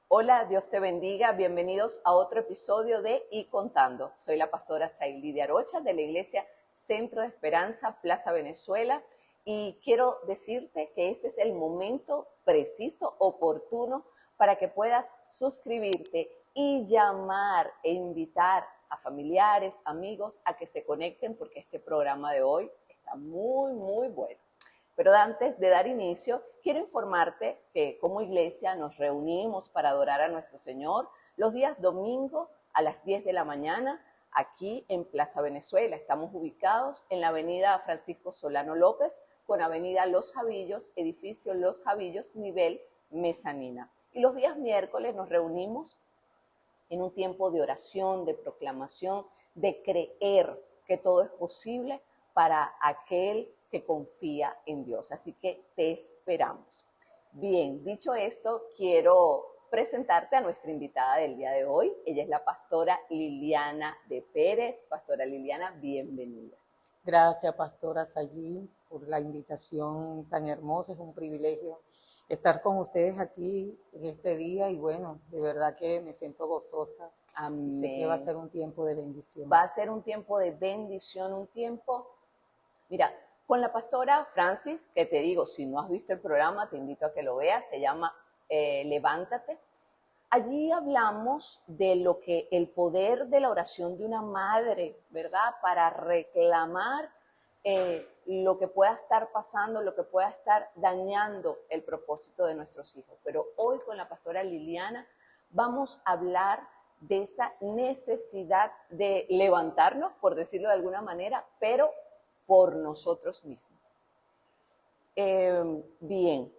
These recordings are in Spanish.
Hola, Dios te bendiga. Bienvenidos a otro episodio de Y Contando. Soy la pastora Saily de Arocha de la Iglesia Centro de Esperanza, Plaza Venezuela. Y quiero decirte que este es el momento preciso, oportuno, para que puedas suscribirte y llamar e invitar a familiares, amigos, a que se conecten porque este programa de hoy está muy bueno. Pero antes de dar inicio, quiero informarte que como iglesia nos reunimos para adorar a nuestro Señor los días domingo a las 10 de la mañana aquí en Plaza Venezuela. Estamos ubicados en la avenida Francisco Solano López con avenida Los Javillos, edificio Los Javillos, nivel mezanina. Y los días miércoles nos reunimos en un tiempo de oración, de proclamación, de creer que todo es posible para aquel que confía en Dios. Así que te esperamos. Bien, dicho esto, quiero presentarte a nuestra invitada del día de hoy. Ella es la pastora Liliana de Pérez. Pastora Liliana, bienvenida. Gracias, pastora Saily, por la invitación tan hermosa. Es un privilegio estar con ustedes aquí en este día y bueno, de verdad que me siento gozosa. Amén. Sé que va a ser un tiempo de bendición. Va a ser un tiempo de bendición, un tiempo... Mira, con la pastora Francis, que te digo, si no has visto el programa, te invito a que lo veas, se llama Levántate. Allí hablamos de lo que el poder de la oración de una madre, ¿verdad? Para reclamar lo que pueda estar pasando, lo que pueda estar dañando el propósito de nuestros hijos. Pero hoy con la pastora Liliana vamos a hablar de esa necesidad de levantarnos, por decirlo de alguna manera, pero por nosotros mismos. Bien,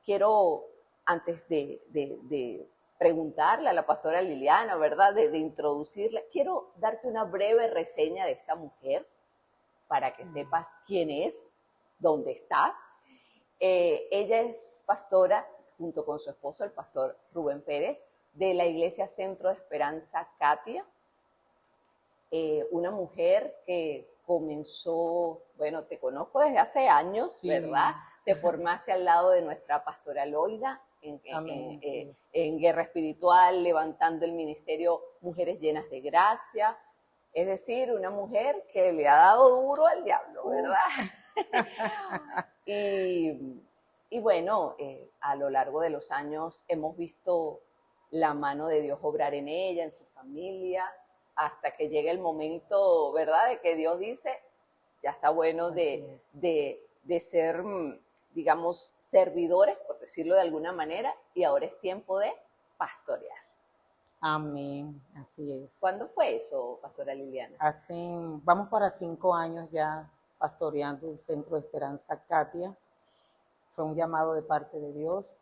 quiero, antes de preguntarle a la pastora Liliana, ¿verdad? De introducirla, quiero darte una breve reseña de esta mujer para que sepas quién es, dónde está. Ella es pastora, junto con su esposo, el pastor Rubén Pérez, de la Iglesia Centro de Esperanza Katia. Una mujer que comenzó, bueno, te conozco desde hace años, sí, ¿verdad? Te formaste al lado de nuestra pastora Loida en Guerra Espiritual, levantando el ministerio Mujeres Llenas de Gracia. Es decir, una mujer que le ha dado duro al diablo, ¿verdad? y bueno, a lo largo de los años hemos visto la mano de Dios obrar en ella, en su familia, hasta que llega el momento, ¿verdad?, de que Dios dice, ya está bueno de ser, digamos, servidores, por decirlo de alguna manera, y ahora es tiempo de pastorear. Amén, así es. ¿Cuándo fue eso, pastora Liliana? Vamos para 5 años ya pastoreando el Centro de Esperanza Katia. Fue un llamado de parte de Dios.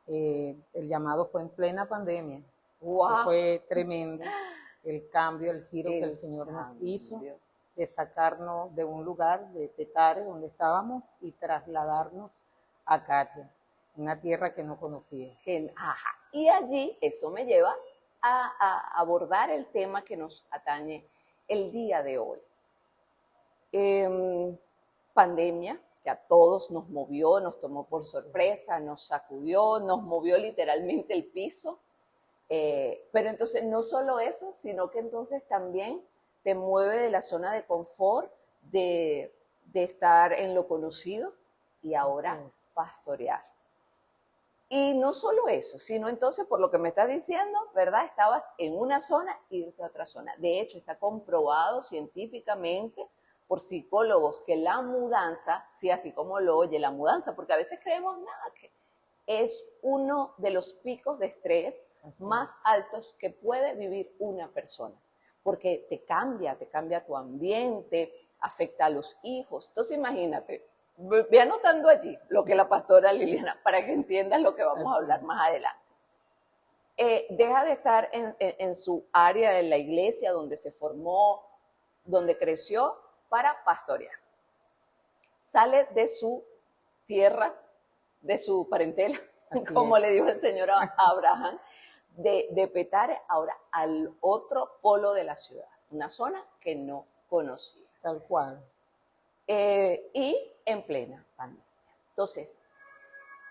El llamado fue en plena pandemia. ¡Wow! Eso fue tremendo. El cambio, el giro que el Señor nos hizo de sacarnos de un lugar de Petare donde estábamos y trasladarnos a Katia, una tierra que no conocía. Y allí eso me lleva a abordar el tema que nos atañe el día de hoy. Pandemia que a todos nos movió, nos tomó por sorpresa, nos sacudió, nos movió literalmente el piso. Pero entonces no solo eso, sino que entonces también te mueve de la zona de confort, de estar en lo conocido y ahora pastorear. Y no solo eso, sino entonces por lo que me estás diciendo, ¿verdad? Estabas en una zona y irte a otra zona. De hecho, está comprobado científicamente por psicólogos que la mudanza, sí, así como lo oye, la mudanza, porque a veces creemos nada, que es uno de los picos de estrés más altos que puede vivir una persona, porque te cambia tu ambiente, afecta a los hijos. Entonces imagínate, ve anotando allí lo que la pastora Liliana, para que entiendas lo que vamos a hablar más adelante. Deja de estar en su área, en la iglesia donde se formó, donde creció, para pastorear. Sale de su tierra, de su parentela, como le dijo el Señor a Abraham, de Petare ahora al otro polo de la ciudad, una zona que no conocía. Tal cual. Y en plena pandemia. Entonces,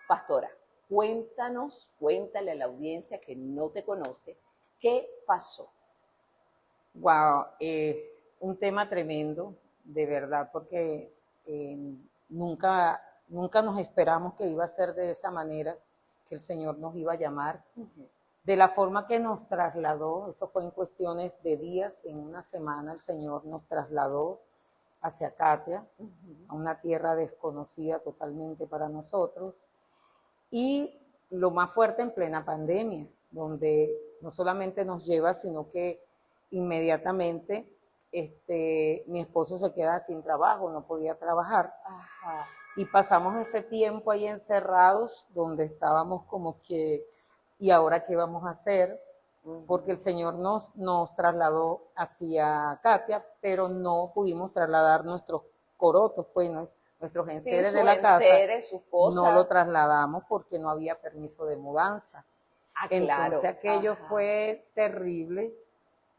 pastora, Cuéntanos, cuéntale a la audiencia que no te conoce, ¿qué pasó? Wow, es un tema tremendo, de verdad, porque nunca nos esperamos que iba a ser de esa manera, que el Señor nos iba a llamar. De la forma que nos trasladó, eso fue en cuestiones de días, en una semana el Señor nos trasladó hacia Catia, a una tierra desconocida totalmente para nosotros. Y lo más fuerte en plena pandemia, donde no solamente nos lleva, sino que inmediatamente mi esposo se queda sin trabajo, no podía trabajar. Ajá. Y pasamos ese tiempo ahí encerrados, donde estábamos como que, ¿y ahora qué vamos a hacer? Porque el Señor nos trasladó hacia Catia, pero no pudimos trasladar nuestros corotos, pues nuestros enseres de la casa, no lo trasladamos porque no había permiso de mudanza. Entonces aquello fue terrible,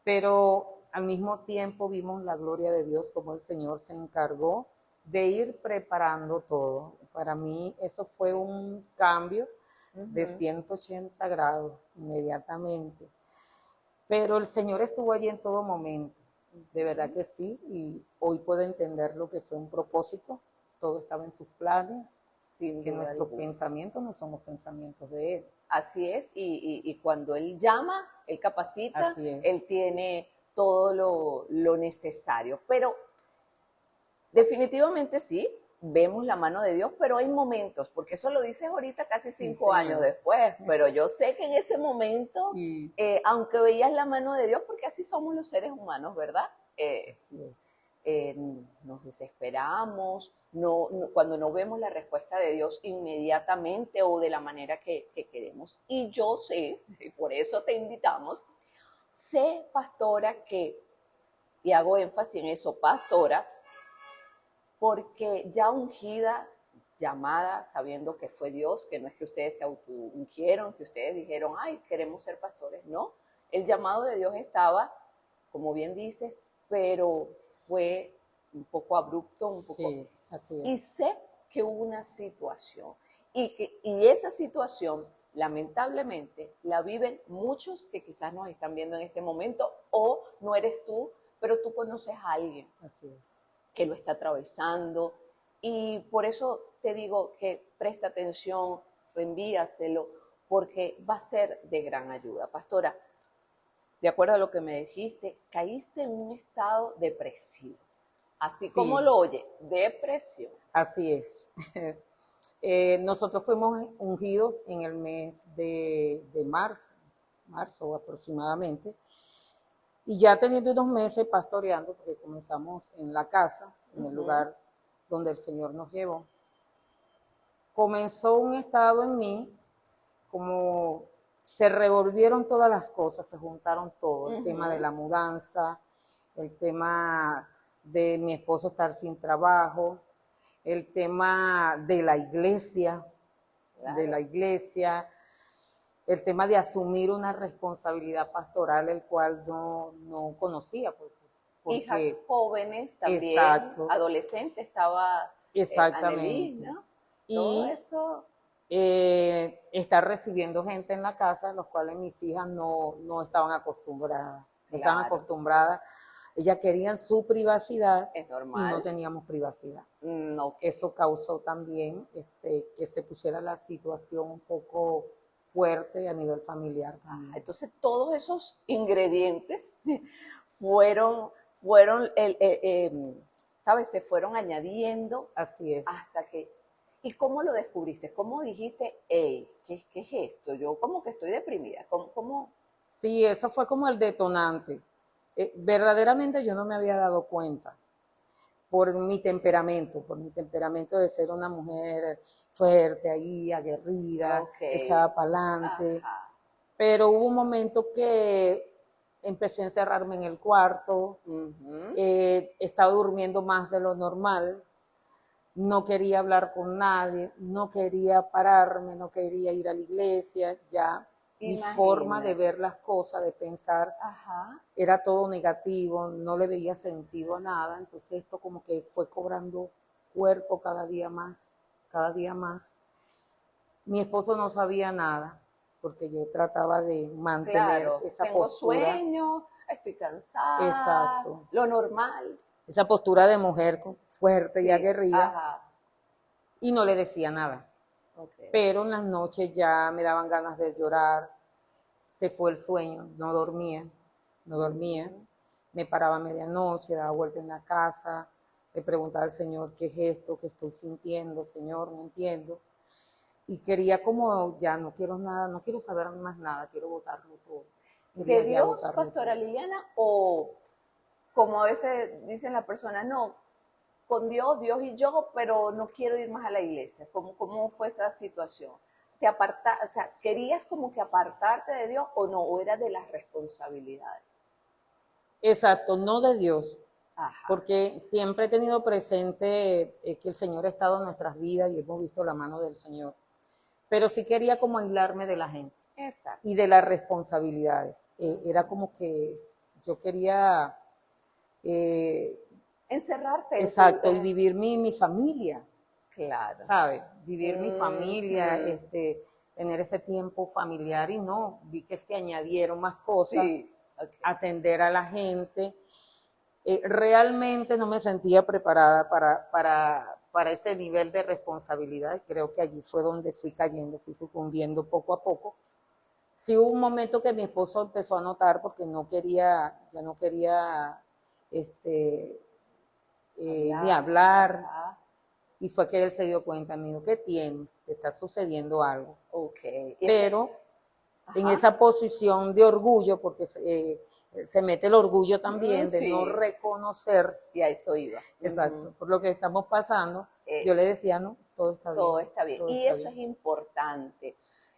pero al mismo tiempo vimos la gloria de Dios, como el Señor se encargó de ir preparando todo. Para mí eso fue un cambio de 180 grados inmediatamente. Pero el Señor estuvo allí en todo momento, de verdad que sí, y hoy puedo entender lo que fue un propósito, todo estaba en sus planes, que nuestros pensamientos no son los pensamientos de Él. Así es, y cuando Él llama, Él capacita, Él tiene todo lo necesario, pero definitivamente sí, vemos la mano de Dios, pero hay momentos, porque eso lo dices ahorita casi 5 años después, pero yo sé que en ese momento, aunque veías la mano de Dios, porque así somos los seres humanos, ¿verdad? Así es. Nos desesperamos, cuando no vemos la respuesta de Dios inmediatamente o de la manera que queremos. Y yo sé, y por eso te invitamos, sé, pastora, y hago énfasis en eso, pastora, porque ya ungida, llamada, sabiendo que fue Dios, que no es que ustedes se auto-ungieron, que ustedes dijeron, ay, queremos ser pastores, no. El llamado de Dios estaba, como bien dices, pero fue un poco abrupto, un poco... Sí, así es. Y sé que hubo una situación, y esa situación, lamentablemente, la viven muchos que quizás nos están viendo en este momento, o no eres tú, pero tú conoces a alguien. Así es. Que lo está atravesando, y por eso te digo que presta atención, reenvíaselo, porque va a ser de gran ayuda. Pastora, de acuerdo a lo que me dijiste, caíste en un estado depresivo, así como lo oye, depresión. Así es. Nosotros fuimos ungidos en el mes de marzo aproximadamente, y ya teniendo unos meses pastoreando, porque comenzamos en la casa, en el lugar donde el Señor nos llevó, comenzó un estado en mí, como se revolvieron todas las cosas, se juntaron todo, el tema de la mudanza, el tema de mi esposo estar sin trabajo, el tema de la iglesia, el tema de asumir una responsabilidad pastoral, el cual no conocía. Porque, hijas jóvenes también, adolescentes, estaba exactamente. ¿no? Y todo eso. Estar recibiendo gente en la casa, los cuales mis hijas no estaban acostumbradas. No estaban acostumbradas. Ellas querían su privacidad. Es normal. Y no teníamos privacidad. No. Eso causó también que se pusiera la situación un poco fuerte a nivel familiar. Entonces todos esos ingredientes fueron ¿sabes? Se fueron añadiendo. Así es. Hasta que... ¿Y cómo lo descubriste? ¿Cómo dijiste, hey, ¿qué es esto? Yo como que estoy deprimida. ¿Cómo? Sí, eso fue como el detonante. Verdaderamente yo no me había dado cuenta por mi temperamento de ser una mujer fuerte ahí, aguerrida, echada para adelante. Pero hubo un momento que empecé a encerrarme en el cuarto, estaba durmiendo más de lo normal, no quería hablar con nadie, no quería pararme, no quería ir a la iglesia, ya. Mi forma de ver las cosas, de pensar, era todo negativo, no le veía sentido a nada. Entonces esto como que fue cobrando cuerpo cada día más, cada día más. Mi esposo no sabía nada, porque yo trataba de mantener Claro, esa tengo postura. sueño, estoy cansada, Exacto. lo normal. Esa postura de mujer fuerte y Sí, aguerrida, ajá, y no le decía nada. okay. Pero en las noches ya me daban ganas de llorar, se fue el sueño, no dormía, no dormía. Me paraba a medianoche, daba vuelta en la casa, le preguntaba al Señor, ¿qué es esto que estoy sintiendo? Señor, no entiendo. Y quería como, ya no quiero nada, no quiero saber más nada, quiero botarlo todo. ¿De Quería ya Dios, botarlo pastora todo. Liliana? O como a veces dicen las personas, no, con Dios, Dios y yo, pero no quiero ir más a la iglesia. ¿Cómo fue esa situación? O sea, ¿querías como que apartarte de Dios o no? ¿O era de las responsabilidades? Exacto, no de Dios, Ajá, porque siempre he tenido presente que el Señor ha estado en nuestras vidas y hemos visto la mano del Señor. Pero sí quería como aislarme de la gente exacto. y de las responsabilidades. Era como que yo quería, Encerrarte en tu... exacto, y vivir mi familia, Claro. ¿sabes? Vivir mi familia, Ujú. tener ese tiempo familiar y no, vi que se añadieron más cosas, Sí, ok. atender a la gente. Realmente no me sentía preparada para ese nivel de responsabilidad. Creo que allí fue donde fui cayendo, fui sucumbiendo poco a poco. Sí hubo un momento que mi esposo empezó a notar porque ya no quería este, ni Hablar, hablar, ajá, y fue que él se dio cuenta, amigo, ¿qué tienes? Te está sucediendo algo. ok. Pero en Ajá, esa posición de orgullo, porque se mete el orgullo también de no sí, reconocer. y a eso iba. Exacto, Ujú. por lo que estamos pasando, yo le decía, no, todo está Todo bien, está bien. todo Y está eso bien. es importante.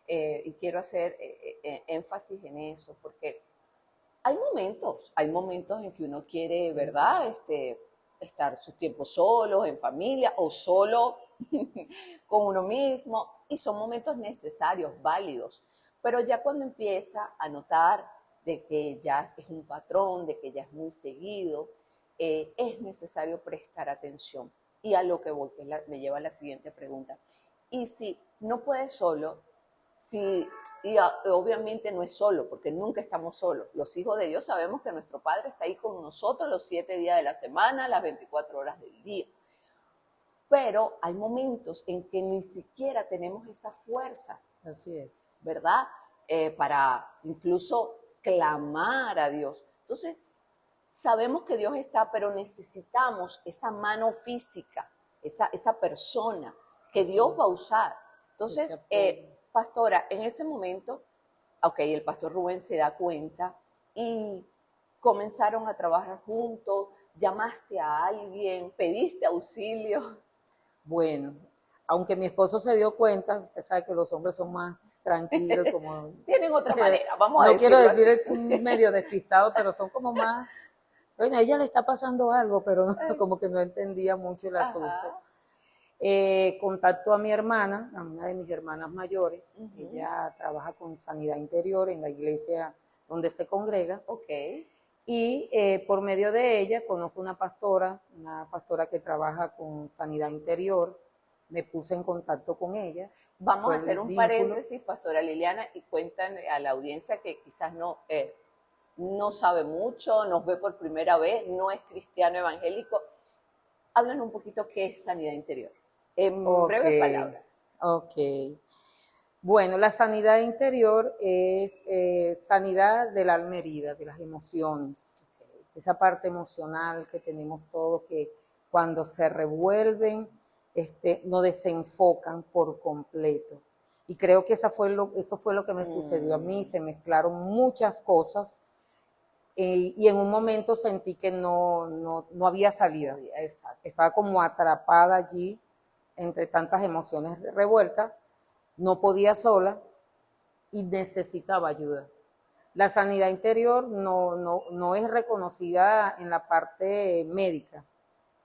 Y quiero hacer énfasis en eso, porque hay momentos en que uno quiere, Sí, sí. ¿verdad? Estar sus tiempos solos, en familia o solo con uno mismo, y son momentos necesarios, válidos. Pero ya cuando empieza a notar de que ya es un patrón, de que ya es muy seguido, es necesario prestar atención. Y a lo que voy, que me lleva a la siguiente pregunta. Y si no puedes solo, si, obviamente no es solo, porque nunca estamos solos. Los hijos de Dios sabemos que nuestro Padre está ahí con nosotros los 7 días de la semana, las 24 horas del día. Pero hay momentos en que ni siquiera tenemos esa fuerza, Así es. ¿verdad? Para incluso clamar a Dios. Entonces, sabemos que Dios está, pero necesitamos esa mano física, esa persona que Así Dios es. va a usar. Ese Entonces, apoyo. pastora, en ese momento, ok, el pastor Rubén se da cuenta y comenzaron a trabajar juntos, llamaste a alguien, pediste auxilio. Bueno, aunque mi esposo se dio cuenta, usted sabe que los hombres son más tranquilos, como, Tienen otra manera, vamos a no quiero decirlo decir así. medio despistados, pero son como más, bueno, a ella le está pasando algo, pero como que no entendía mucho el asunto. Ajá. Contacto a mi hermana, a una de mis hermanas mayores. Uh-huh. Ella trabaja con sanidad interior en la iglesia donde se congrega. Ok. Y por medio de ella conozco una pastora que trabaja con sanidad interior. Me puse en contacto con ella. Vamos a Fue hacer el un vínculo. paréntesis, pastora Liliana, y cuentan a la audiencia que quizás no sabe mucho, nos ve por primera vez, no es cristiano evangélico. Háblanos un poquito qué es sanidad interior, en Ok, breves palabras. ok. Bueno, la sanidad interior es sanidad del alma herida, de las emociones, esa parte emocional que tenemos todos que cuando se revuelven, nos desenfocan por completo. Y creo que eso fue lo que me sucedió a mí, se mezclaron muchas cosas y en un momento sentí que no había salida. Exacto. Estaba como atrapada allí entre tantas emociones revueltas, no podía sola y necesitaba ayuda. La sanidad interior no es reconocida en la parte médica.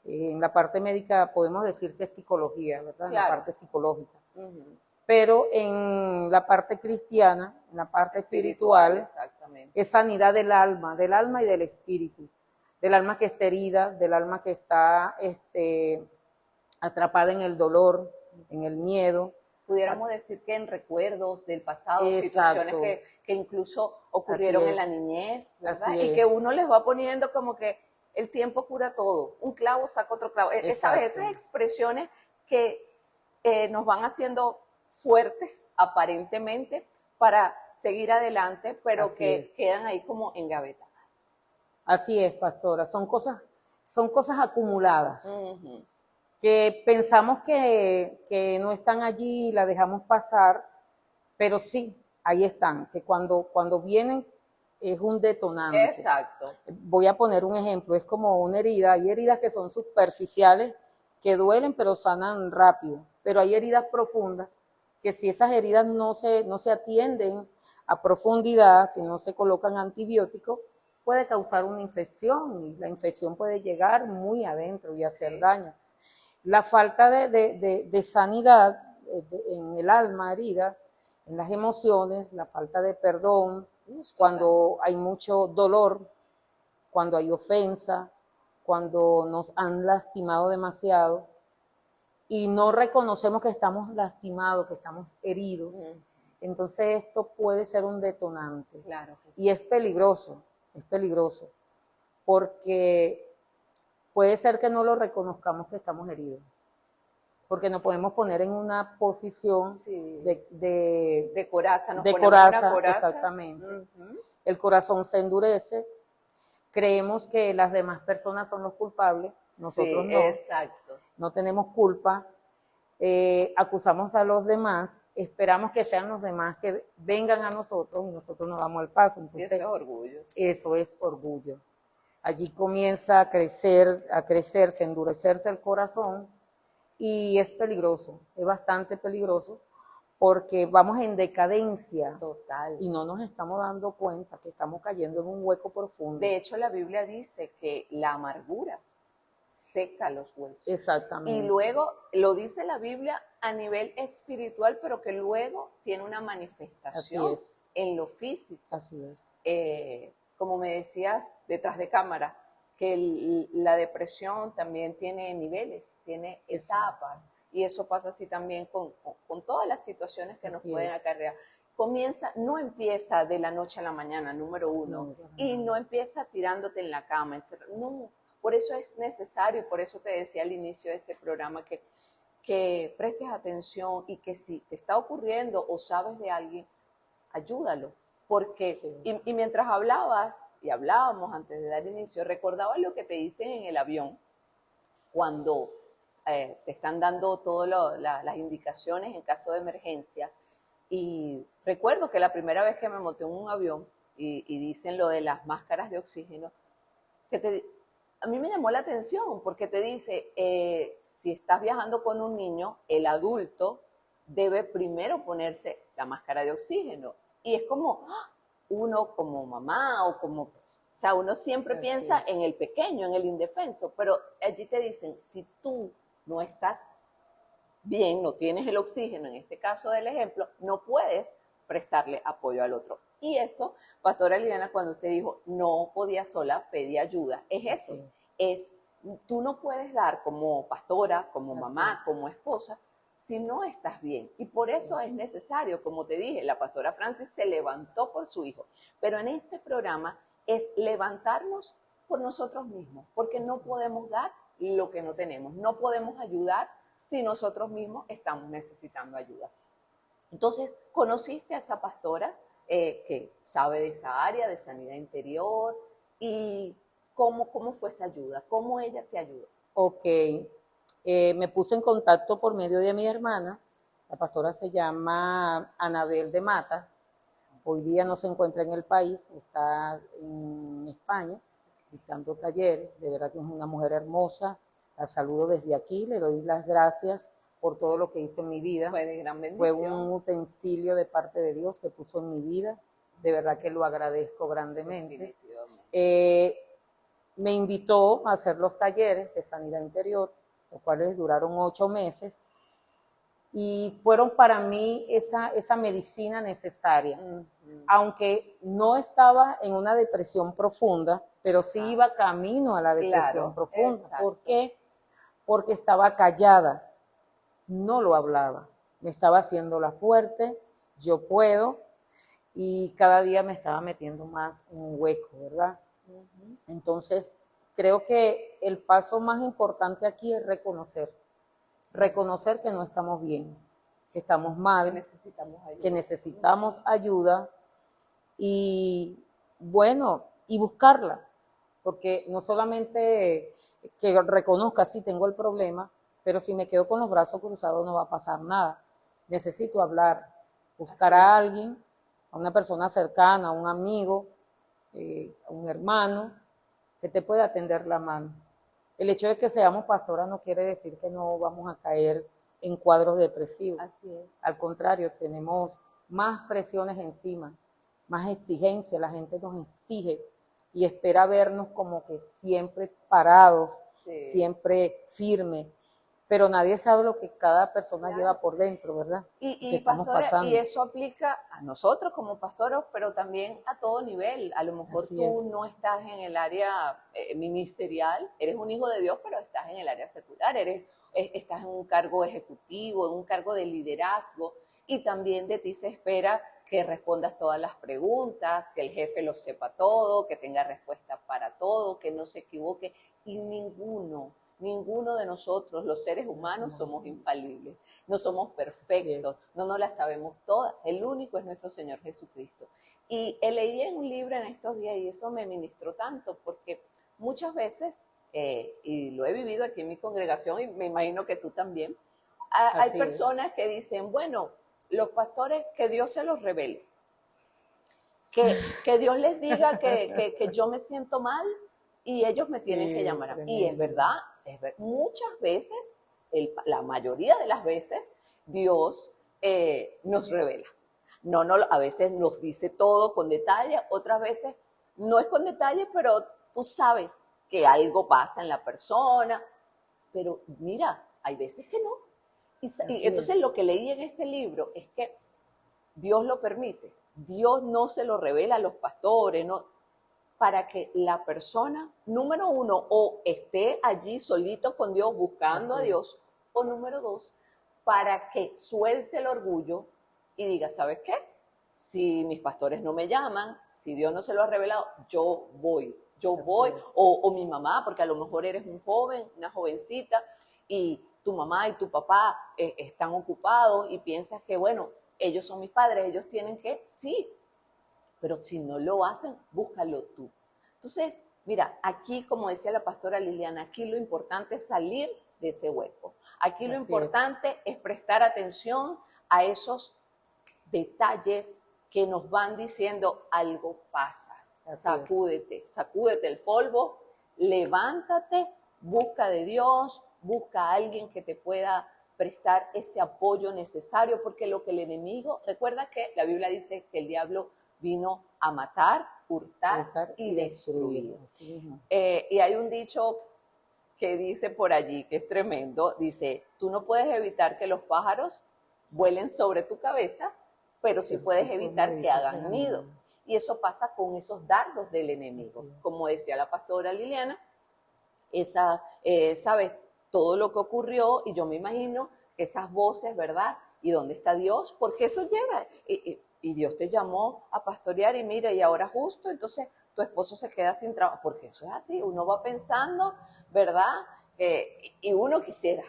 En la parte médica podemos decir que es psicología, ¿verdad? En la Claro. parte psicológica. Uh-huh. Pero en la parte cristiana, en la parte espiritual, exactamente. es sanidad del alma y del espíritu. Del alma que está herida, del alma que está atrapada en el dolor, en el miedo, pudiéramos decir que en recuerdos del pasado, Exacto. situaciones que incluso ocurrieron en la niñez, ¿verdad? Así y que uno les va poniendo como que el tiempo cura todo, un clavo saca otro clavo. ¿Sabes? Esas expresiones que nos van haciendo fuertes aparentemente para seguir adelante, pero que quedan ahí como engavetadas. Así es, pastora, son cosas acumuladas, que pensamos que no están allí y la dejamos pasar, pero sí, ahí están, que cuando vienen es un detonante. Exacto. Voy a poner un ejemplo, es como una herida, hay heridas que son superficiales, que duelen pero sanan rápido, pero hay heridas profundas, que si esas heridas no se atienden a profundidad, si no se colocan antibióticos, puede causar una infección y la infección puede llegar muy adentro y hacer daño. La falta de sanidad en el alma herida, en las emociones, la falta de perdón, cuando hay mucho dolor, cuando hay ofensa, cuando nos han lastimado demasiado y no reconocemos que estamos lastimados, que estamos heridos. Entonces esto puede ser un detonante. Claro que sí. Y es peligroso, porque puede ser que no lo reconozcamos que estamos heridos, porque nos podemos poner en una posición de coraza, una coraza. Exactamente. El corazón se endurece, creemos que las demás personas son los culpables, nosotros no. Exacto. No tenemos culpa, acusamos a los demás, esperamos que sean los demás que vengan a nosotros y nosotros nos damos el paso. Entonces, eso es orgullo. Eso es orgullo. Allí comienza a crecerse, a endurecerse el corazón y es peligroso, es bastante peligroso porque vamos en decadencia. Total. Y no nos estamos dando cuenta que estamos cayendo en un hueco profundo. De hecho, la Biblia dice que la amargura seca los huesos. Exactamente. Y luego lo dice la Biblia a nivel espiritual, pero que luego tiene una manifestación en lo físico. Así es. Como me decías detrás de cámara, que la depresión también tiene niveles, tiene etapas, y eso pasa así también con todas las situaciones que nos pueden acarrear. No empieza de la noche a la mañana, número uno, y no empieza tirándote en la cama, no. Por eso es necesario, por eso te decía al inicio de este programa que prestes atención y que si te está ocurriendo o sabes de alguien, ayúdalo. Porque, y mientras hablabas y hablábamos antes de dar inicio, recordaba lo que te dicen en el avión cuando te están dando todas las indicaciones en caso de emergencia. Y recuerdo que la primera vez que me monté en un avión y dicen lo de las máscaras de oxígeno, a mí me llamó la atención porque te dice, si estás viajando con un niño, el adulto debe primero ponerse la máscara de oxígeno. Y es como, uno como mamá o sea, uno siempre piensa en el pequeño, en el indefenso, pero allí te dicen, si tú no estás bien, no tienes el oxígeno, en este caso del ejemplo, no puedes prestarle apoyo al otro. Y esto, Pastora Liliana, cuando usted dijo, no podía sola, pedí ayuda, es eso, tú no puedes dar como pastora, como mamá, como esposa, si no estás bien. Y por eso es necesario, como te dije, la pastora Francis se levantó por su hijo. Pero en este programa es levantarnos por nosotros mismos, porque no podemos dar lo que no tenemos. No podemos ayudar si nosotros mismos estamos necesitando ayuda. Entonces, conociste a esa pastora que sabe de esa área, de sanidad interior, y cómo fue esa ayuda, cómo ella te ayudó. Ok. Me puse en contacto por medio de mi hermana, la pastora se llama Anabel de Mata, hoy día no se encuentra en el país, está en España, dictando talleres, de verdad que es una mujer hermosa, la saludo desde aquí, le doy las gracias por todo lo que hizo en mi vida. Fue de gran bendición. Fue un utensilio de parte de Dios que puso en mi vida, de verdad que lo agradezco grandemente. Me invitó a hacer los talleres de sanidad interior, los cuales duraron 8 meses, y fueron para mí esa medicina necesaria, aunque no estaba en una depresión profunda, pero sí iba camino a la depresión profunda. ¿Por qué? Porque estaba callada, no lo hablaba, me estaba haciendo la fuerte, yo puedo, y cada día me estaba metiendo más en un hueco, ¿verdad? Entonces, creo que el paso más importante aquí es reconocer que no estamos bien, que estamos mal, que necesitamos ayuda y, bueno, y buscarla, porque no solamente que reconozca si tengo el problema, pero si me quedo con los brazos cruzados no va a pasar nada. Necesito hablar, buscar a alguien, a una persona cercana, a un amigo, a un hermano, que te pueda tender la mano. El hecho de que seamos pastoras no quiere decir que no vamos a caer en cuadros depresivos. Así es. Al contrario, tenemos más presiones encima, más exigencia, la gente nos exige y espera vernos como que siempre parados, siempre firmes, pero nadie sabe lo que cada persona lleva por dentro, ¿verdad? Y pastora, y eso aplica a nosotros como pastores, pero también a todo nivel. A lo mejor no estás en el área ministerial, eres un hijo de Dios, pero estás en el área secular, estás en un cargo ejecutivo, en un cargo de liderazgo, y también de ti se espera que respondas todas las preguntas, que el jefe lo sepa todo, que tenga respuesta para todo, que no se equivoque, y ninguno de nosotros, los seres humanos, somos infalibles, no somos perfectos, no nos las sabemos todas, el único es nuestro Señor Jesucristo. Y leí en un libro en estos días y eso me ministró tanto, porque muchas veces, y lo he vivido aquí en mi congregación y me imagino que tú también, hay personas que dicen, bueno, los pastores, que Dios se los revele, que Dios les diga que yo me siento mal y ellos me tienen que llamar a mí. Y es verdad, muchas veces, la mayoría de las veces, Dios nos revela. A veces nos dice todo con detalle, otras veces no es con detalle, pero tú sabes que algo pasa en la persona, pero mira, hay veces que no. Y entonces lo que leí en este libro es que Dios lo permite. Dios no se lo revela a los pastores, no, para que la persona, número uno, o esté allí solito con Dios buscando a Dios, o número dos, para que suelte el orgullo y diga, ¿sabes qué? Si mis pastores no me llaman, si Dios no se lo ha revelado, yo voy, o mi mamá, porque a lo mejor eres un joven, una jovencita, y tu mamá y tu papá están ocupados y piensas que, bueno, ellos son mis padres, ellos tienen que, sí, pero si no lo hacen, búscalo tú. Entonces, mira, aquí, como decía la pastora Liliana, aquí lo importante es salir de ese hueco. Aquí lo importante es prestar atención a esos detalles que nos van diciendo algo pasa. Sacúdete el polvo, levántate, busca de Dios, busca a alguien que te pueda prestar ese apoyo necesario, porque lo que el enemigo, recuerda que la Biblia dice que el diablo vino a matar, hurtar y destruir. Y hay un dicho que dice por allí, que es tremendo, dice, tú no puedes evitar que los pájaros vuelen sobre tu cabeza, pero sí puedes evitar que hagan nido. Y eso pasa con esos dardos del enemigo. Como decía la pastora Liliana, sabes, todo lo que ocurrió, y yo me imagino que esas voces, ¿verdad? ¿Y dónde está Dios? Porque eso lleva, y Dios te llamó a pastorear y mira, y ahora justo, entonces tu esposo se queda sin trabajo, porque eso es así, uno va pensando, ¿verdad? Y uno quisiera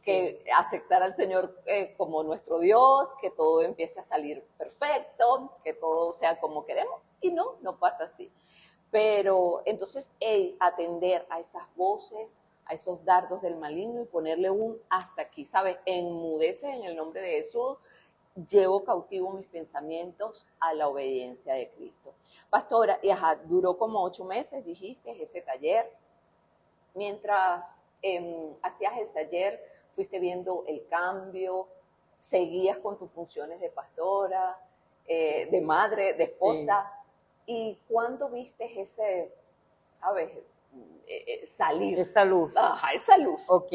que aceptar al Señor como nuestro Dios, que todo empiece a salir perfecto, que todo sea como queremos, y no pasa así. Pero entonces atender a esas voces, a esos dardos del maligno y ponerle un hasta aquí, ¿sabes? Enmudece en el nombre de Jesús, llevo cautivo mis pensamientos a la obediencia de Cristo. Pastora, duró como 8 meses, dijiste, ese taller. Mientras hacías el taller, fuiste viendo el cambio, seguías con tus funciones de pastora, de madre, de esposa. ¿Y cuándo viste ese, sabes, salir? Esa luz. Ajá, esa luz. Ok.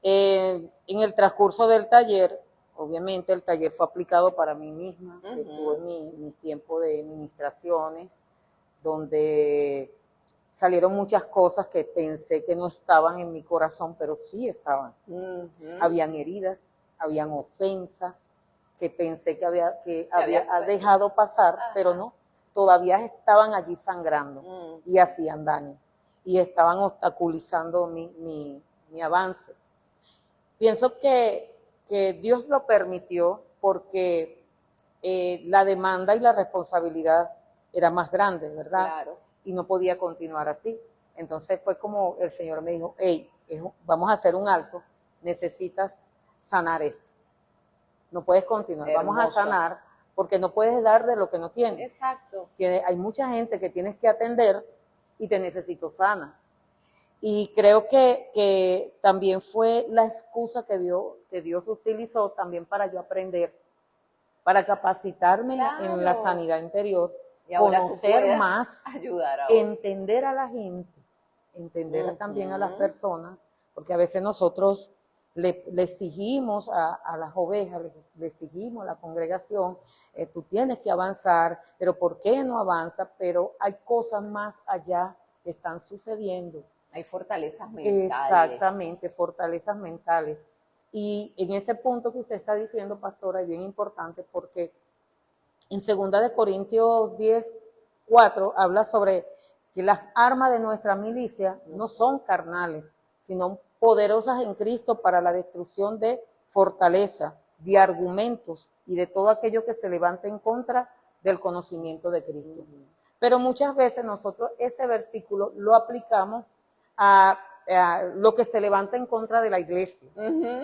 En el transcurso del taller, obviamente el taller fue aplicado para mí misma. Estuve en mis tiempos de ministraciones, donde salieron muchas cosas que pensé que no estaban en mi corazón, pero sí estaban. Habían heridas, habían ofensas que pensé que había dejado pasar, pero no, todavía estaban allí sangrando y hacían daño y estaban obstaculizando mi avance. Pienso que Dios lo permitió porque la demanda y la responsabilidad era más grande, ¿verdad? Claro. Y no podía continuar así. Entonces fue como el Señor me dijo, hey, vamos a hacer un alto, necesitas sanar esto. No puedes continuar, Hermoso. Vamos a sanar porque no puedes dar de lo que no tienes. Exacto. Hay mucha gente que tienes que atender y te necesito sana. Y creo que también fue la excusa que Dios utilizó también para yo aprender, para capacitarme en la sanidad interior, conocer más, entender a la gente, entender también a las personas, porque a veces nosotros le exigimos a las ovejas, le exigimos a la congregación, tú tienes que avanzar, pero ¿por qué no avanza? Pero hay cosas más allá que están sucediendo. Hay fortalezas mentales. Exactamente, fortalezas mentales. Y en ese punto que usted está diciendo, pastora, es bien importante porque en 2 Corintios 10:4 habla sobre que las armas de nuestra milicia no son carnales, sino poderosas en Cristo para la destrucción de fortaleza, de argumentos y de todo aquello que se levanta en contra del conocimiento de Cristo. Pero muchas veces nosotros ese versículo lo aplicamos a lo que se levanta en contra de la iglesia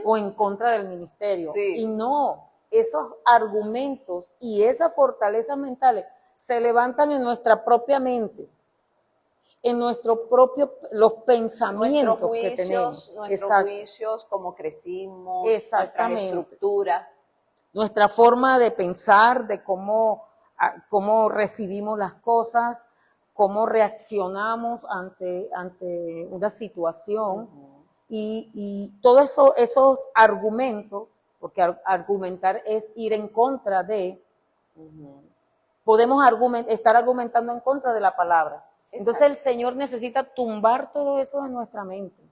o en contra del ministerio. Y no, esos argumentos y esas fortalezas mentales se levantan en nuestra propia mente, en nuestro propio, los pensamientos que tenemos. Nuestros juicios, cómo crecimos, nuestras estructuras. Nuestra forma de pensar, de cómo recibimos las cosas, cómo reaccionamos ante una situación y todos esos argumentos, porque argumentar es ir en contra de, podemos estar argumentando en contra de la palabra. Entonces el Señor necesita tumbar todo eso de nuestra mente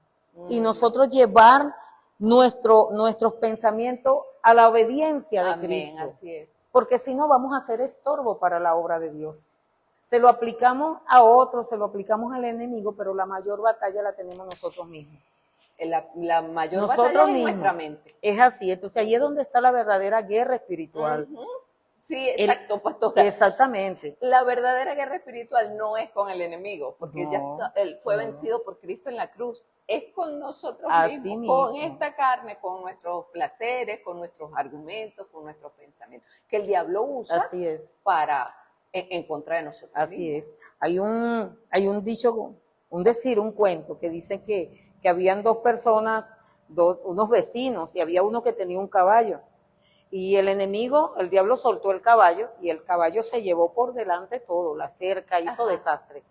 y nosotros llevar nuestros pensamientos a la obediencia de Cristo. Así es. Porque si no vamos a ser estorbo para la obra de Dios. Se lo aplicamos a otros, se lo aplicamos al enemigo, pero la mayor batalla la tenemos nosotros mismos. La mayor batalla es en nuestra mente. Es así, entonces ahí es donde está la verdadera guerra espiritual. Sí, exacto, pastora. Exactamente. La verdadera guerra espiritual no es con el enemigo, porque él fue vencido por Cristo en la cruz. Es con nosotros mismos, con esta carne, con nuestros placeres, con nuestros argumentos, con nuestros pensamientos, que el diablo usa para en contra de nosotros Así mismos. es. Hay un dicho, un cuento que dice que habían dos personas, unos vecinos, y había uno que tenía un caballo. Y el enemigo, el diablo soltó el caballo y el caballo se llevó por delante todo, la cerca, hizo desastre.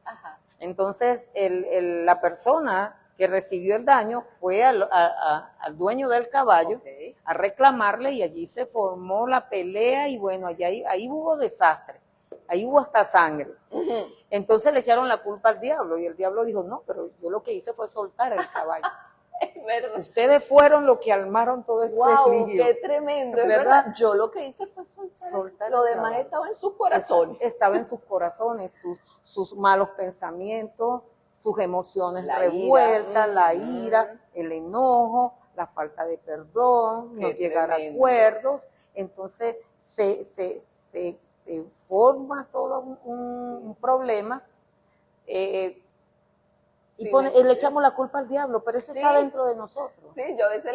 Entonces la persona que recibió el daño fue al dueño del caballo a reclamarle y allí se formó la pelea y bueno, ahí hubo desastre, ahí hubo hasta sangre. Entonces le echaron la culpa al diablo y el diablo dijo, no, pero yo lo que hice fue soltar el caballo. Es verdad. Ustedes fueron los que armaron todo este lío. ¡Qué tremendo! Es verdad. Yo lo que hice fue soltar. Lo demás estaba en sus corazones. Estaba en sus corazones, sus malos pensamientos, sus emociones revueltas, la ira, el enojo, la falta de perdón, no llegar a acuerdos. Entonces se forma todo un problema. Le echamos la culpa al diablo, pero eso está dentro de nosotros. Sí, yo a veces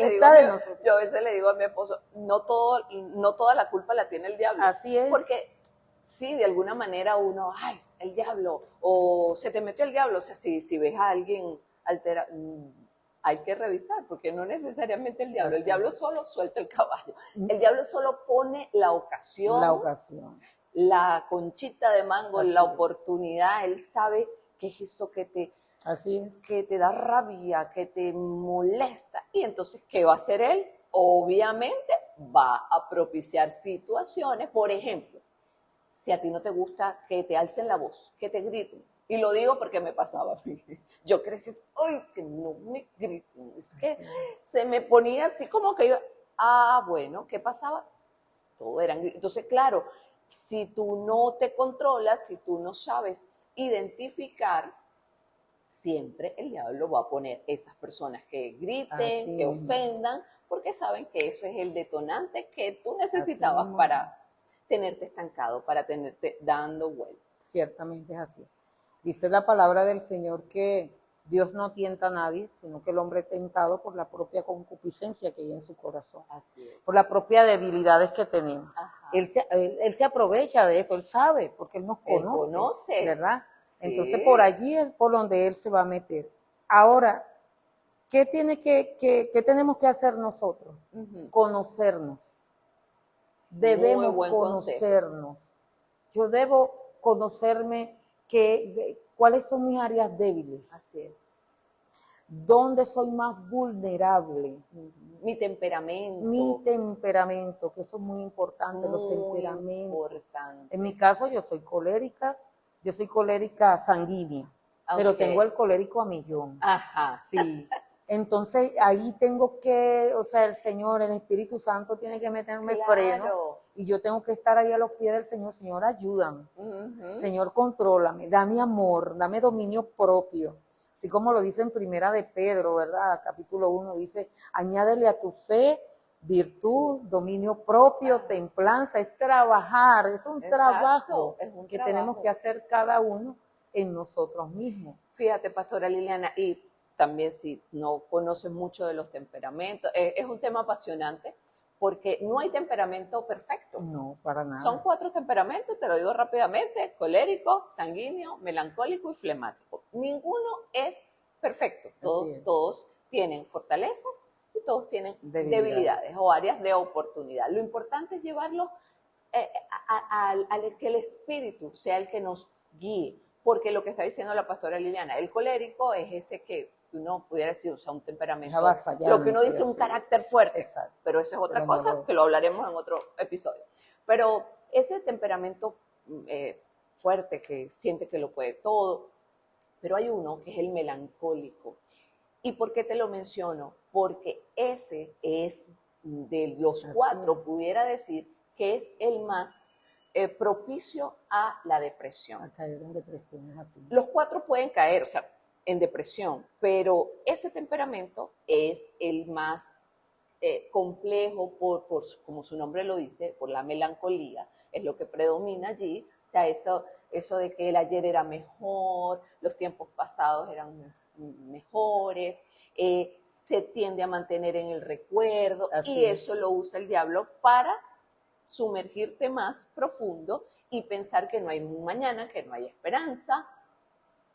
le digo a mi esposo, no toda la culpa la tiene el diablo. Así es. Porque sí, de alguna manera uno, ay, el diablo, o se te metió el diablo, o sea, si ves a alguien alterado, hay que revisar, porque no necesariamente el diablo. El diablo solo suelta el caballo. El diablo solo pone la ocasión, la conchita de mango, la oportunidad. Él sabe qué es eso que te da rabia, que te molesta. Y entonces, ¿qué va a hacer él? Obviamente va a propiciar situaciones. Por ejemplo, si a ti no te gusta que te alcen la voz, que te griten. Y lo digo porque me pasaba. Yo crecí, ¡ay, que no me griten! Es que se me ponía así como que yo, Ah, bueno, ¿qué pasaba? Todo eran. Entonces, claro, si tú no te controlas, si tú no sabes identificar, siempre el diablo va a poner esas personas que griten, Así que mismo, ofendan, porque saben que eso es el detonante que tú así necesitabas mismo para es. tenerte estancado, para tenerte dando vueltas. Ciertamente es así. Dice la palabra del Señor que Dios no tienta a nadie, sino que el hombre es tentado por la propia concupiscencia que hay en su corazón, Así es. por las propias debilidades que tenemos. Ajá. Él se aprovecha de eso, él sabe, porque él nos Él conoce, conoce. ¿verdad? Sí. Entonces por allí es por donde él se va a meter. Ahora, ¿qué tenemos que hacer nosotros? Conocernos. Muy Debemos buen consejo. conocernos. Yo debo conocerme cuáles son mis áreas débiles. Así es. ¿Dónde soy más vulnerable? Mi temperamento. Mi temperamento, que eso es muy importante, los Muy temperamentos. importante. En mi caso, yo soy colérica sanguínea, pero Ok. tengo el colérico a millón. Ajá. Sí. Entonces ahí tengo que, o sea, el Señor, el Espíritu Santo tiene que meterme Claro. freno y yo tengo que estar ahí a los pies del Señor. Señor, ayúdame. Señor, contrólame, dame amor, dame dominio propio. Así como lo dice en Primera de Pedro, ¿verdad? Capítulo 1 dice, añádele a tu fe virtud, dominio propio, templanza, es trabajar, es un trabajo que tenemos que hacer cada uno en nosotros mismos. Fíjate, pastora Liliana, y también si no conoces mucho de los temperamentos, es un tema apasionante porque no hay temperamento perfecto. No, para nada. Son 4 temperamentos, te lo digo rápidamente: colérico, sanguíneo, melancólico y flemático. Ninguno es perfecto, todos tienen fortalezas y todos tienen debilidades o áreas de oportunidad. Lo importante es llevarlo a que el espíritu sea el que nos guíe. Porque lo que está diciendo la pastora Liliana, el colérico es ese que uno pudiera decir, o sea, un temperamento, lo que uno dice, un carácter fuerte. Exacto. Pero eso es otra cosa, que lo hablaremos en otro episodio. Pero ese temperamento fuerte, que siente que lo puede todo, pero hay uno que es el melancólico. ¿Y por qué te lo menciono? Porque ese es, de los 4, pudiera decir, que es el más propicio a la depresión. A caer en depresión, es así. Los 4 pueden caer, o sea, en depresión, pero ese temperamento es el más complejo por, como su nombre lo dice, por la melancolía, es lo que predomina allí. O sea, eso de que el ayer era mejor, los tiempos pasados eran mejores, se tiende a mantener en el recuerdo. Así y eso lo usa el diablo para sumergirte más profundo y pensar que no hay un mañana, que no hay esperanza,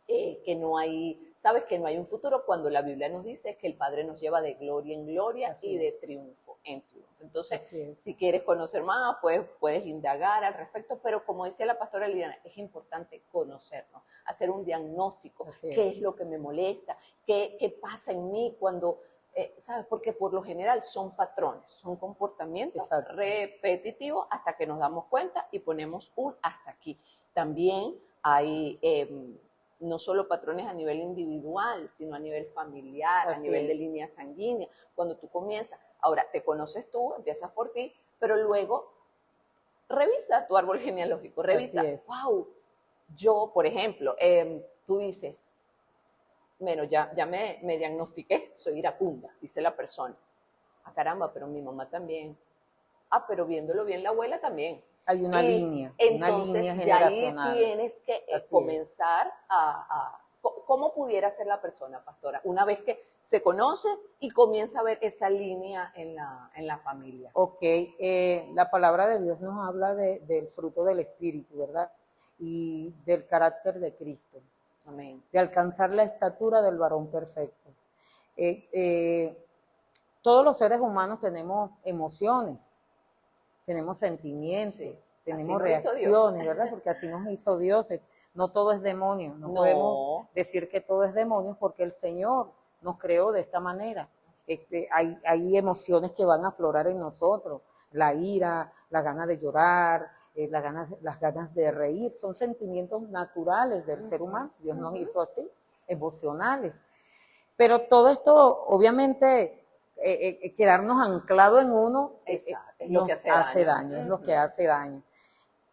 que no hay, sabes, que no hay un futuro, cuando la Biblia nos dice que el Padre nos lleva de gloria en gloria y de triunfo en triunfo. Entonces, si quieres conocer más, puedes indagar al respecto, pero como decía la pastora Liliana, es importante conocernos, hacer un diagnóstico, qué es lo que me molesta, qué pasa en mí cuando... ¿sabes? Porque por lo general son patrones, son comportamientos repetitivos hasta que nos damos cuenta y ponemos un hasta aquí. También hay no solo patrones a nivel individual, sino a nivel familiar, a nivel de línea sanguínea. Cuando tú comienzas, ahora te conoces tú, empiezas por ti, pero luego revisa tu árbol genealógico, revisa, wow, yo, por ejemplo, tú dices, bueno, ya me diagnostiqué, soy iracunda, dice la persona. Ah, caramba, pero mi mamá también. Ah, pero viéndolo bien, la abuela también. Hay una línea, entonces, una línea generacional. Ya ahí tienes que comenzar a... ¿Cómo pudiera ser la persona, pastora? Una vez que se conoce y comienza a ver esa línea en la familia. Ok, la palabra de Dios nos habla del fruto del Espíritu, ¿verdad? Y del carácter de Cristo. Amén. De alcanzar la estatura del varón perfecto. Todos los seres humanos tenemos emociones, tenemos sentimientos, tenemos reacciones, ¿verdad? Porque así nos hizo Dios. No todo es demonio, no podemos decir que todo es demonio porque el Señor nos creó de esta manera. Hay emociones que van a aflorar en nosotros, la ira, la ganas de llorar, las ganas de reír, son sentimientos naturales del ser humano. Dios nos hizo así, emocionales. Pero todo esto, obviamente, quedarnos anclados en uno es lo que hace daño, es lo que hace daño.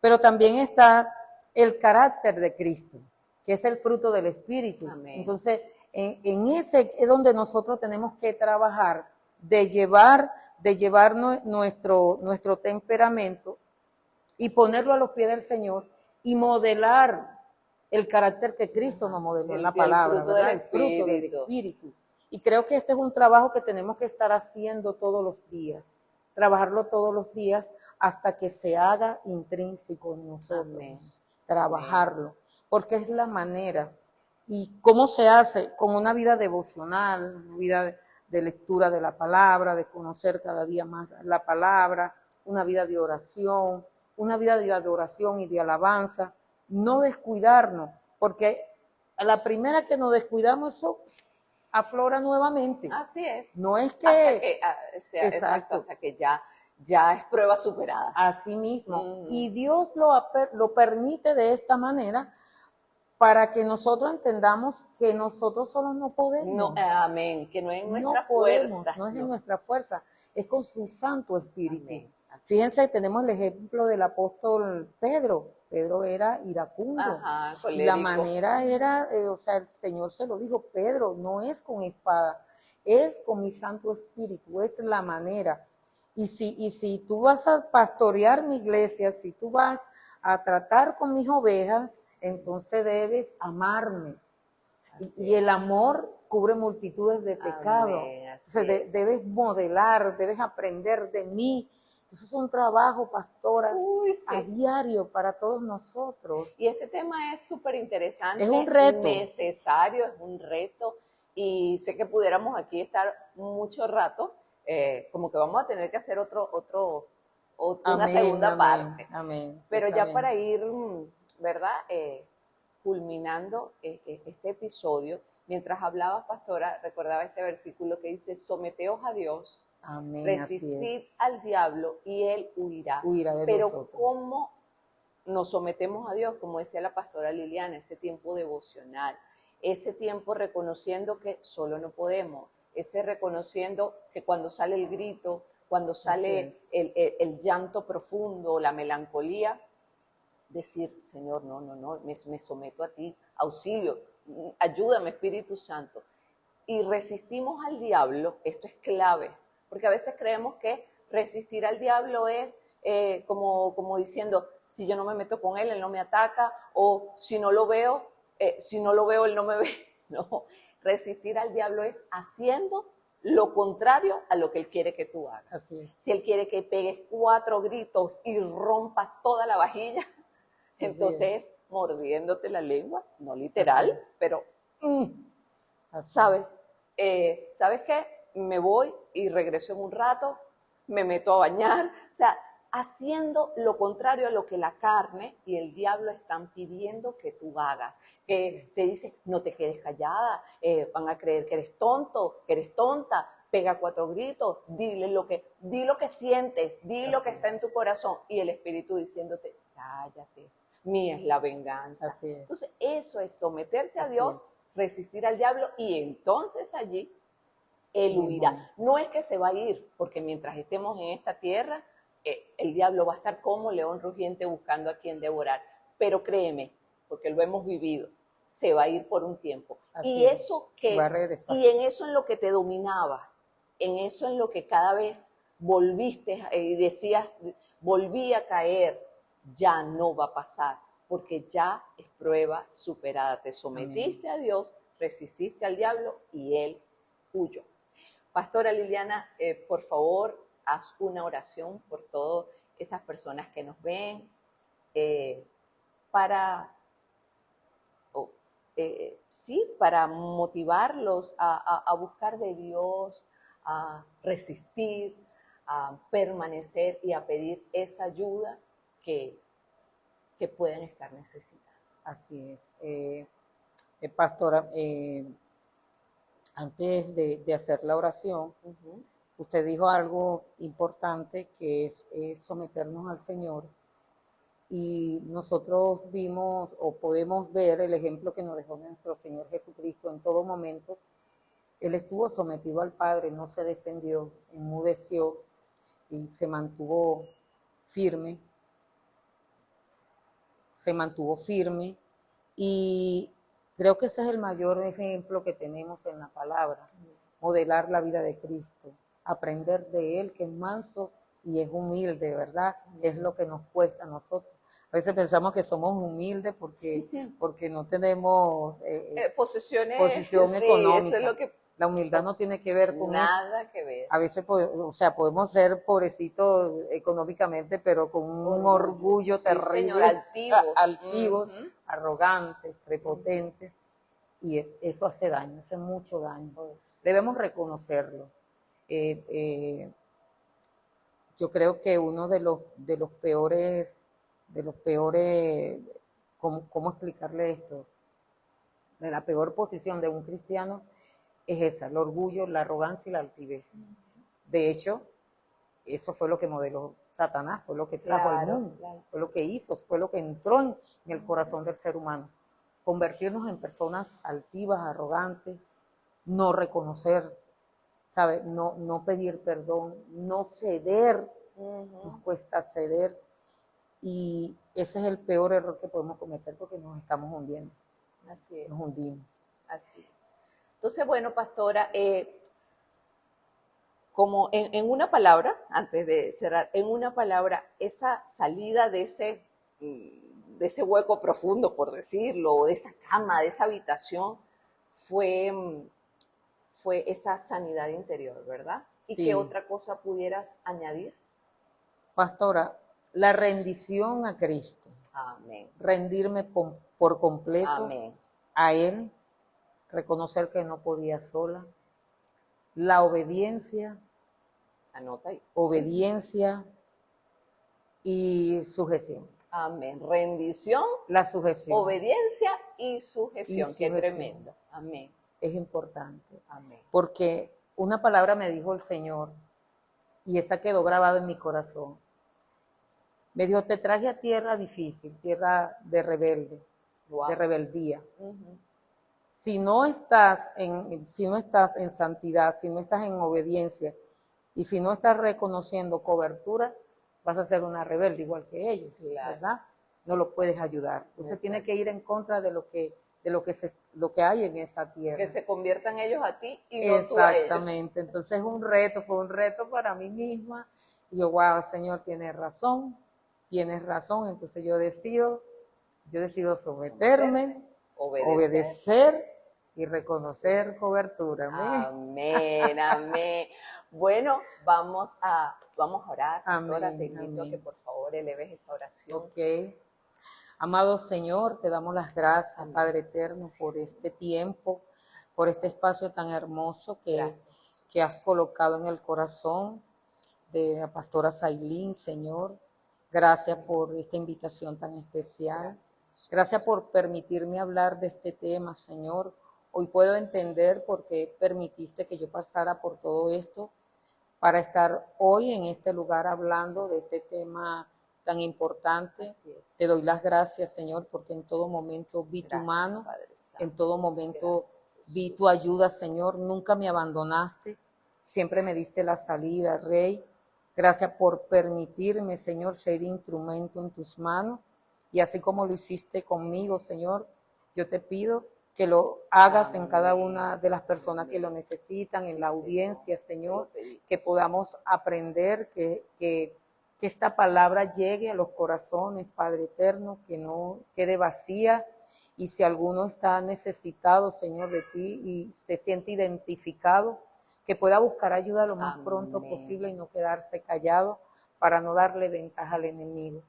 Pero también está el carácter de Cristo, que es el fruto del Espíritu. Amén. Entonces, en ese es donde nosotros tenemos que trabajar, de llevar nuestro temperamento y ponerlo a los pies del Señor y modelar el carácter que Cristo nos modeló en la palabra, el fruto del Espíritu. Y creo que este es un trabajo que tenemos que estar haciendo todos los días, trabajarlo todos los días hasta que se haga intrínseco en nosotros. Amén. Trabajarlo, amén, porque es la manera. ¿Y cómo se hace? Con una vida devocional, una vida de lectura de la palabra, de conocer cada día más la palabra, una vida de oración, y de alabanza. No descuidarnos, porque a la primera que nos descuidamos eso aflora nuevamente. Así es. No es que... hasta que ya es prueba superada. Así mismo. Y Dios lo permite de esta manera para que nosotros entendamos que nosotros solos no podemos. No, amén, que no es en nuestra fuerza. No es en nuestra fuerza, es con su Santo Espíritu. Amén. Fíjense, tenemos el ejemplo del apóstol Pedro. Pedro era iracundo. Ajá, colérico. La manera era, el Señor se lo dijo, Pedro, no es con espada, es con mi Santo Espíritu, es la manera. Y si tú vas a pastorear mi iglesia, si tú vas a tratar con mis ovejas, entonces debes amarme. Y el amor cubre multitudes de pecados. Entonces debes modelar, debes aprender de mí. Eso es un trabajo, pastora, a diario para todos nosotros. Y este tema es súper interesante. Es un reto. Necesario, es un reto. Y sé que pudiéramos aquí estar mucho rato, como que vamos a tener que hacer una segunda parte. Amén. Pero ya para ir, ¿verdad? Culminando este episodio, mientras hablabas, pastora, recordaba este versículo que dice, someteos a Dios. Amén, resistid al diablo y él huirá. Pero vosotros. ¿cómo nos sometemos a Dios? Como decía la pastora Liliana, ese tiempo devocional, ese tiempo reconociendo que solo no podemos, ese reconociendo que cuando sale el grito, cuando sale el llanto profundo, la melancolía, decir, Señor, no, me someto a ti, auxilio, ayúdame, Espíritu Santo. Y resistimos al diablo, esto es clave, porque a veces creemos que resistir al diablo es como diciendo, si yo no me meto con él, él no me ataca, o si no lo veo, él no me ve. No, resistir al diablo es haciendo lo contrario a lo que él quiere que tú hagas. Así es. Si él quiere que pegues 4 gritos y rompas toda la vajilla, entonces mordiéndote la lengua, no literal, pero ¿sabes? ¿Sabes qué? Me voy y regreso en un rato, me meto a bañar, o sea, haciendo lo contrario a lo que la carne y el diablo están pidiendo que tú hagas. Te dice, no te quedes callada, van a creer que eres tonto, que eres tonta, pega 4 gritos, di lo que sientes, di lo que está en tu corazón, y el Espíritu diciéndote, cállate, mía es la venganza. Así es. Entonces eso es someterse a Dios, resistir al diablo, y entonces allí él huirá. No es que se va a ir, porque mientras estemos en esta tierra, el diablo va a estar como león rugiente buscando a quien devorar. Pero créeme, porque lo hemos vivido, se va a ir por un tiempo. Y eso va a regresar. Y en eso en lo que te dominaba, en eso en lo que cada vez volviste y decías, volví a caer, ya no va a pasar, porque ya es prueba superada. Te sometiste a Dios, resististe al diablo y él huyó. Pastora Liliana, por favor, haz una oración por todas esas personas que nos ven, para motivarlos a buscar de Dios, a resistir, a permanecer y a pedir esa ayuda que pueden estar necesitando. Así es. Pastora, antes de hacer la oración, usted dijo algo importante, que es someternos al Señor, y nosotros vimos o podemos ver el ejemplo que nos dejó nuestro Señor Jesucristo en todo momento. Él estuvo sometido al Padre, no se defendió, enmudeció y se mantuvo firme. Y creo que ese es el mayor ejemplo que tenemos en la palabra, modelar la vida de Cristo, aprender de Él, que es manso y es humilde, ¿verdad? Es lo que nos cuesta a nosotros. A veces pensamos que somos humildes porque no tenemos posición sí, económica. Eso es lo que la humildad no tiene que ver con nada eso. Que ver. A veces, o sea, podemos ser pobrecitos económicamente, pero con un orgullo terrible, señor, altivos, arrogantes, prepotentes, y eso hace daño, hace mucho daño. Debemos reconocerlo. Yo creo que uno de los peores, ¿cómo explicarle esto? De la peor posición de un cristiano es esa, el orgullo, la arrogancia y la altivez. De hecho, eso fue lo que modeló Satanás, fue lo que trajo al mundo, fue lo que hizo, fue lo que entró en el corazón del ser humano. Convertirnos en personas altivas, arrogantes, no reconocer, ¿sabe? No pedir perdón, no ceder, nos cuesta ceder, y ese es el peor error que podemos cometer porque nos estamos hundiendo. Así es. Nos hundimos. Así es. Entonces, bueno, pastora, como en una palabra, antes de cerrar, en una palabra, esa salida de ese hueco profundo, por decirlo, o de esa cama, de esa habitación, fue esa sanidad interior, ¿verdad? ¿Y sí. qué otra cosa pudieras añadir? Pastora, la rendición a Cristo. Amén. Rendirme por completo. Amén. A Él, reconocer que no podía sola. La obediencia. Anota ahí. Obediencia y sujeción. Amén. Rendición, la sujeción, obediencia y sujeción. Qué tremendo. Amén. Es importante. Amén. Porque una palabra me dijo el Señor y esa quedó grabada en mi corazón. Me dijo, te traje a tierra difícil, tierra de rebelde, de rebeldía. Si no estás en santidad, si no estás en obediencia y si no estás reconociendo cobertura, vas a ser una rebelde igual que ellos, ¿verdad? No lo puedes ayudar. Entonces tiene que ir en contra de lo que hay en esa tierra. Que se conviertan ellos a ti y no tú a ellos. Exactamente. Entonces fue un reto para mí misma. Y yo, wow, Señor, tienes razón. Entonces yo decido someterme, obedecer y reconocer cobertura. Amén, amén. Bueno, vamos a orar. Amén, te invito a que por favor eleves esa oración. Ok. Amado Señor, te damos las gracias, amén, Padre eterno, por este tiempo, por este espacio tan hermoso que has colocado en el corazón de la pastora Sailín, Señor. Gracias por esta invitación tan especial. Gracias por permitirme hablar de este tema, Señor. Hoy puedo entender por qué permitiste que yo pasara por todo esto para estar hoy en este lugar hablando de este tema tan importante. Te doy las gracias, Señor, porque en todo momento vi tu mano, en todo momento vi tu ayuda, Señor. Nunca me abandonaste, siempre me diste la salida, Rey. Gracias por permitirme, Señor, ser instrumento en tus manos. Y así como lo hiciste conmigo, Señor, yo te pido que lo hagas en cada una de las personas que lo necesitan, en la audiencia, Señor, que podamos aprender, que esta palabra llegue a los corazones, Padre eterno, que no quede vacía. Y si alguno está necesitado, Señor, de ti y se siente identificado, que pueda buscar ayuda lo más pronto posible y no quedarse callado para no darle ventaja al enemigo.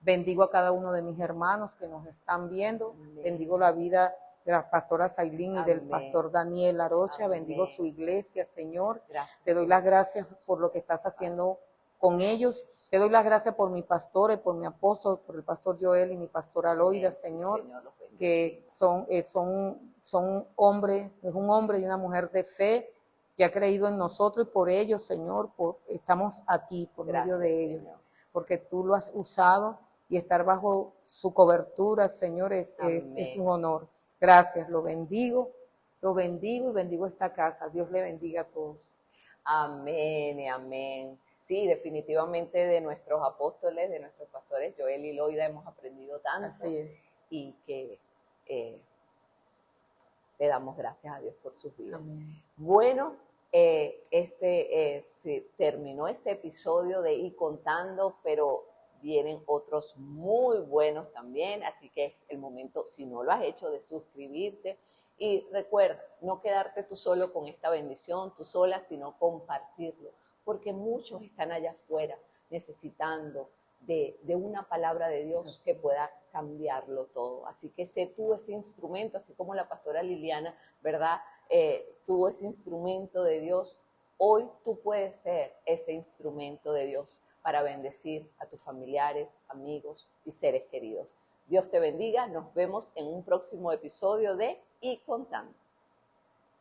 Bendigo a cada uno de mis hermanos que nos están viendo. Bendigo la vida de la pastora Sailín y del pastor Daniel Arocha. Bendigo su iglesia, Señor. Te doy las gracias por lo que estás haciendo con ellos. Te doy las gracias por mi pastor y por mi apóstol, por el pastor Joel y mi pastora Loida, Señor, que son hombres, es un hombre y una mujer de fe que ha creído en nosotros, y por ellos, Señor, estamos aquí por medio de ellos, Señor, porque tú lo has usado y estar bajo su cobertura, Señor, es un honor. Gracias, lo bendigo Lo bendigo y bendigo esta casa. Dios le bendiga a todos. Amén y amén. Sí, definitivamente de nuestros apóstoles, de nuestros pastores Joel y Loida hemos aprendido tanto. Así es. Y que le damos gracias a Dios por sus vidas. Amén. Bueno, se terminó este episodio de Y Contando, pero vienen otros muy buenos también, así que es el momento, si no lo has hecho, de suscribirte. Y recuerda, no quedarte tú solo con esta bendición, tú sola, sino compartirlo, porque muchos están allá afuera necesitando de una palabra de Dios que pueda cambiarlo todo. Así que sé tú ese instrumento, así como la pastora Liliana, ¿verdad? Tuvo ese instrumento de Dios. Hoy tú puedes ser ese instrumento de Dios para bendecir a tus familiares, amigos y seres queridos. Dios te bendiga. Nos vemos en un próximo episodio de Y Contando.